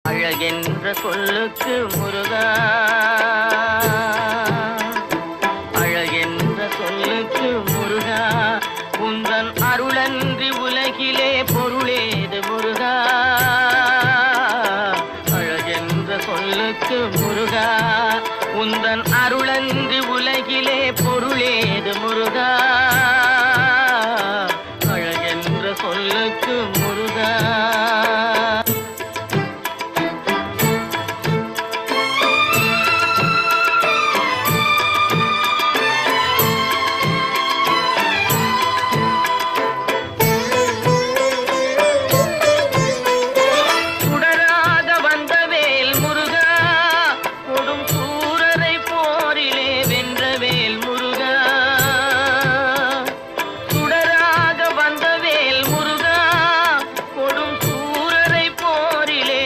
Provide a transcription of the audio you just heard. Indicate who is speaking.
Speaker 1: அழகென்ற சொல்லுக்கு முருகா, அழகென்ற சொல்லுக்கு முருகா, உந்தன் அருளன்றி உலகிலே பொருளேது முருகா. அழகென்ற சொல்லுக்கு முருகா, உந்தன்